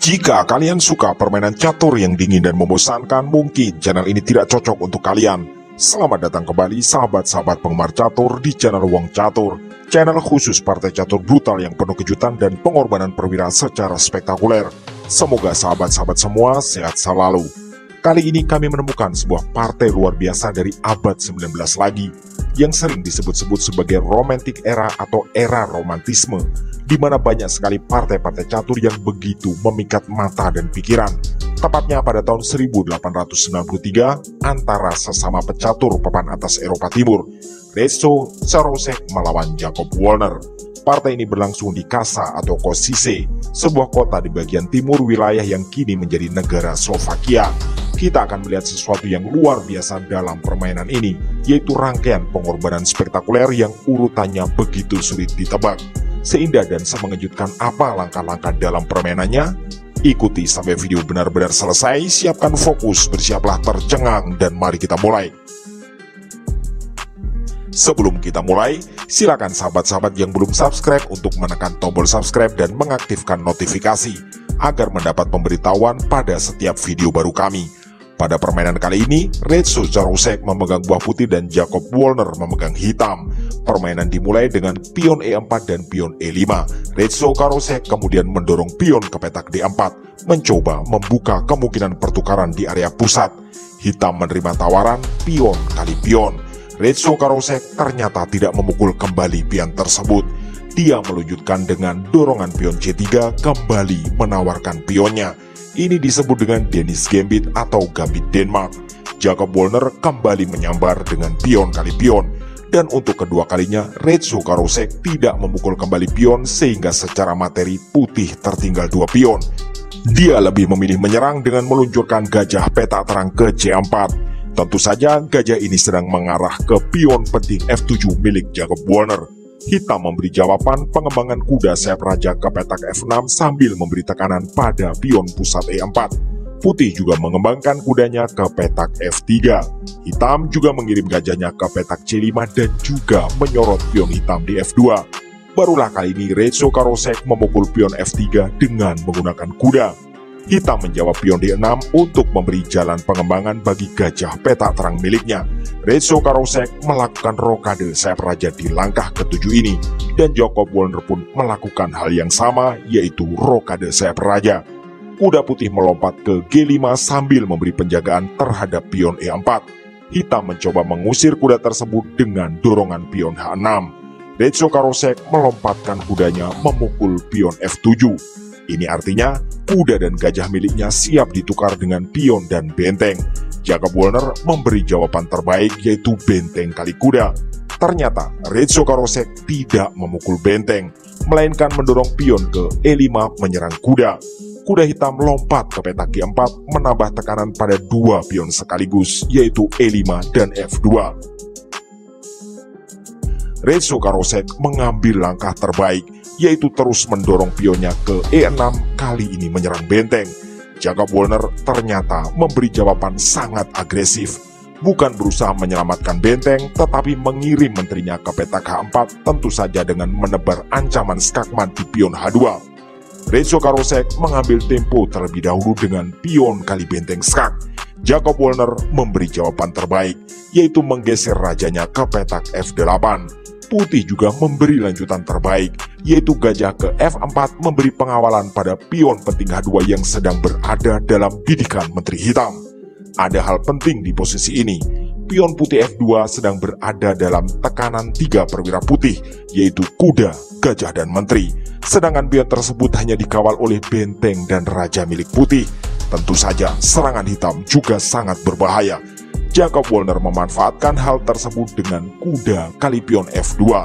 Jika kalian suka permainan catur yang dingin dan membosankan, mungkin channel ini tidak cocok untuk kalian. Selamat datang kembali sahabat-sahabat penggemar catur di channel Wong Catur, channel khusus partai catur brutal yang penuh kejutan dan pengorbanan perwira secara spektakuler. Semoga sahabat-sahabat semua sehat selalu. Kali ini kami menemukan sebuah partai luar biasa dari abad 19 lagi, yang sering disebut-sebut sebagai romantic era atau era romantisme, di mana banyak sekali partai-partai catur yang begitu memikat mata dan pikiran. Tepatnya pada tahun 1893 antara sesama pecatur papan atas Eropa Timur, Redzio Czarosek melawan Jakub Wallner. Partai ini berlangsung di Kasa atau Košice, sebuah kota di bagian timur wilayah yang kini menjadi negara Slovakia. Kita akan melihat sesuatu yang luar biasa dalam permainan ini, yaitu rangkaian pengorbanan spektakuler yang urutannya begitu sulit ditebak. Seindah dan semengejutkan apa langkah-langkah dalam permainannya? Ikuti sampai video benar-benar selesai, siapkan fokus, bersiaplah tercengang, dan mari kita mulai. Sebelum kita mulai, silakan sahabat-sahabat yang belum subscribe untuk menekan tombol subscribe dan mengaktifkan notifikasi, agar mendapat pemberitahuan pada setiap video baru kami. Pada permainan kali ini, Redzio Czarosek memegang buah putih dan Jakub Wallner memegang hitam. Permainan dimulai dengan pion E4 dan pion E5. Redzio Czarosek kemudian mendorong pion ke petak D4, mencoba membuka kemungkinan pertukaran di area pusat. Hitam menerima tawaran pion kali pion. Redzio Czarosek ternyata tidak memukul kembali pion tersebut. Dia melanjutkan dengan dorongan pion C3 kembali menawarkan pionnya. Ini disebut dengan Danish Gambit atau Gambit Denmark. Jakub Wallner kembali menyambar dengan pion kali pion. Dan untuk kedua kalinya, Redzio Czarosek tidak memukul kembali pion sehingga secara materi putih tertinggal 2 pion. Dia lebih memilih menyerang dengan meluncurkan gajah petak terang ke C4. Tentu saja gajah ini sedang mengarah ke pion penting F7 milik Jakub Wallner. Hitam memberi jawaban pengembangan kuda sayap raja ke petak F6 sambil memberi tekanan pada pion pusat E4. Putih juga mengembangkan kudanya ke petak F3. Hitam juga mengirim gajahnya ke petak C5 dan juga menyorot pion hitam di F2. Barulah kali ini Redzio Czarosek memukul pion F3 dengan menggunakan kuda. Hitam menjawab pion D6 untuk memberi jalan pengembangan bagi gajah petak terang miliknya. Redzio Czarosek melakukan rokade sayap raja di langkah ke-7 ini, dan Jakub Wallner pun melakukan hal yang sama, yaitu rokade sayap raja. Kuda putih melompat ke G5 sambil memberi penjagaan terhadap pion E4. Hitam mencoba mengusir kuda tersebut dengan dorongan pion H6. Redzio Czarosek melompatkan kudanya memukul pion F7. Ini artinya kuda dan gajah miliknya siap ditukar dengan pion dan benteng. Jakub Wallner memberi jawaban terbaik, yaitu benteng kali kuda. Ternyata Redzio Czarosek tidak memukul benteng, melainkan mendorong pion ke E5 menyerang kuda. Kuda hitam lompat ke petak G4 menambah tekanan pada 2 pion sekaligus, yaitu E5 dan F2. Redzio Czarosek mengambil langkah terbaik, yaitu terus mendorong pionnya ke E6, kali ini menyerang benteng. Jakub Wallner ternyata memberi jawaban sangat agresif, bukan berusaha menyelamatkan benteng, tetapi mengirim menterinya ke petak H4, tentu saja dengan menebar ancaman skakmat di pion H2. Redzio Czarosek mengambil tempo terlebih dahulu dengan pion kali benteng skak. Jakub Wallner memberi jawaban terbaik, yaitu menggeser rajanya ke petak F8. Putih juga memberi lanjutan terbaik, yaitu gajah ke F4 memberi pengawalan pada pion penting H2 yang sedang berada dalam bidikan menteri hitam. Ada hal penting di posisi ini. Pion putih F2 sedang berada dalam tekanan 3 perwira putih, yaitu kuda, gajah, dan menteri. Sedangkan pion tersebut hanya dikawal oleh benteng dan raja milik putih. Tentu saja serangan hitam juga sangat berbahaya. Jakub Wallner memanfaatkan hal tersebut dengan kuda kali pion F2.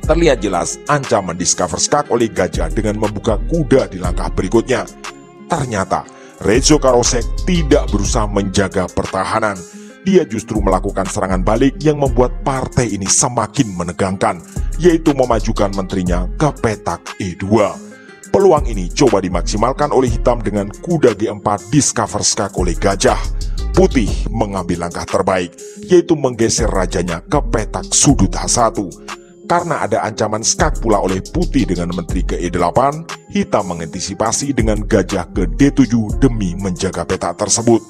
Terlihat jelas ancaman discover skak oleh gajah dengan membuka kuda di langkah berikutnya. Ternyata Redzio Czarosek tidak berusaha menjaga pertahanan. Dia justru melakukan serangan balik yang membuat partai ini semakin menegangkan, yaitu memajukan menterinya ke petak E2. Peluang ini coba dimaksimalkan oleh hitam dengan kuda G4 discover skak oleh gajah. Putih mengambil langkah terbaik, yaitu menggeser rajanya ke petak sudut H1. Karena ada ancaman skak pula oleh Putih dengan Menteri ke E8, Hitam mengantisipasi dengan Gajah ke D7 demi menjaga peta tersebut.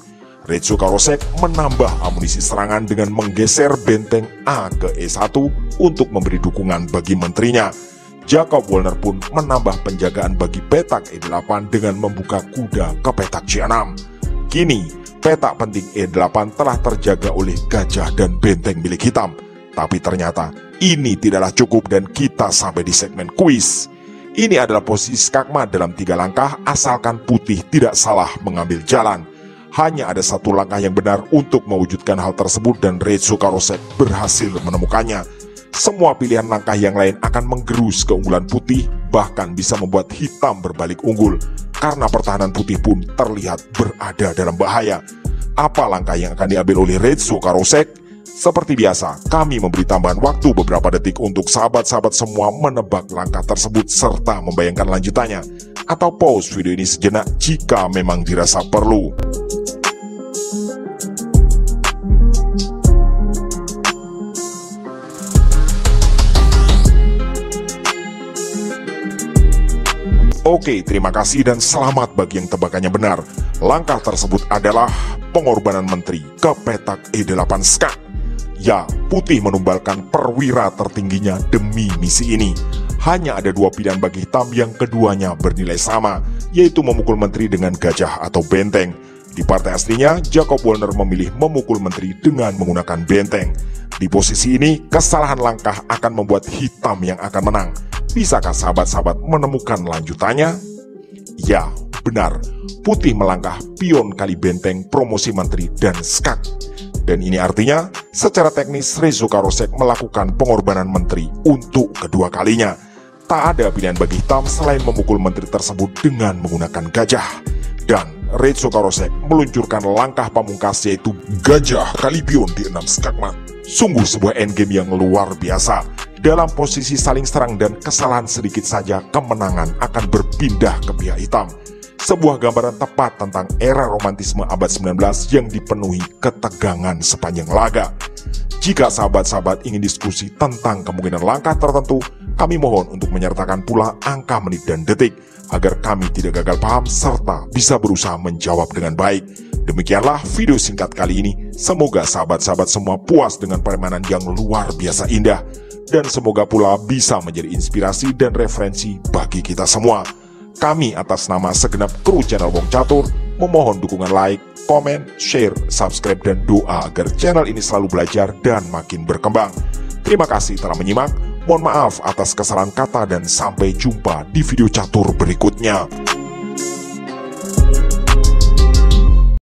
Retso Karosek menambah amunisi serangan dengan menggeser benteng A ke E1 untuk memberi dukungan bagi menterinya. Jacob Wolner pun menambah penjagaan bagi petak E8 dengan membuka kuda ke petak C6. Kini, petak penting E8 telah terjaga oleh Gajah dan benteng milik Hitam. Tapi ternyata ini tidaklah cukup dan kita sampai di segmen kuis. Ini adalah posisi skakmat dalam 3 langkah asalkan Putih tidak salah mengambil jalan. Hanya ada 1 langkah yang benar untuk mewujudkan hal tersebut dan Retso Karosek berhasil menemukannya. Semua pilihan langkah yang lain akan menggerus keunggulan Putih, bahkan bisa membuat Hitam berbalik unggul. Karena pertahanan Putih pun terlihat berada dalam bahaya. Apa langkah yang akan diambil oleh Retso Karosek? Seperti biasa, kami memberi tambahan waktu beberapa detik untuk sahabat-sahabat semua menebak langkah tersebut serta membayangkan lanjutannya. Atau pause video ini sejenak jika memang dirasa perlu. Oke, terima kasih dan selamat bagi yang tebakannya benar. Langkah tersebut adalah pengorbanan menteri ke petak E8 skak. Ya, Putih menumbalkan perwira tertingginya demi misi ini. Hanya ada 2 pilihan bagi Hitam yang keduanya bernilai sama, yaitu memukul menteri dengan gajah atau benteng. Di partai aslinya, Jacob Wolner memilih memukul menteri dengan menggunakan benteng. Di posisi ini, kesalahan langkah akan membuat Hitam yang akan menang. Bisakah sahabat-sahabat menemukan lanjutannya? Ya, benar. Putih melangkah pion kali benteng, promosi menteri, dan skak. Dan ini artinya, secara teknis Retso Karosek melakukan pengorbanan menteri untuk kedua kalinya. Tak ada pilihan bagi Hitam selain memukul menteri tersebut dengan menggunakan gajah. Dan Retso Karosek meluncurkan langkah pamungkas yaitu gajah kali pion di 6 skakmat. Sungguh sebuah endgame yang luar biasa. Dalam posisi saling serang dan kesalahan sedikit saja, kemenangan akan berpindah ke pihak Hitam. Sebuah gambaran tepat tentang era romantisme abad 19 yang dipenuhi ketegangan sepanjang laga. Jika sahabat-sahabat ingin diskusi tentang kemungkinan langkah tertentu, kami mohon untuk menyertakan pula angka menit dan detik, agar kami tidak gagal paham serta bisa berusaha menjawab dengan baik. Demikianlah video singkat kali ini. Semoga sahabat-sahabat semua puas dengan permainan yang luar biasa indah. Dan semoga pula bisa menjadi inspirasi dan referensi bagi kita semua. Kami atas nama segenap kru channel Wong Catur memohon dukungan like, komen, share, subscribe, dan doa agar channel ini selalu belajar dan makin berkembang. Terima kasih telah menyimak. Mohon maaf atas kesalahan kata dan sampai jumpa di video catur berikutnya.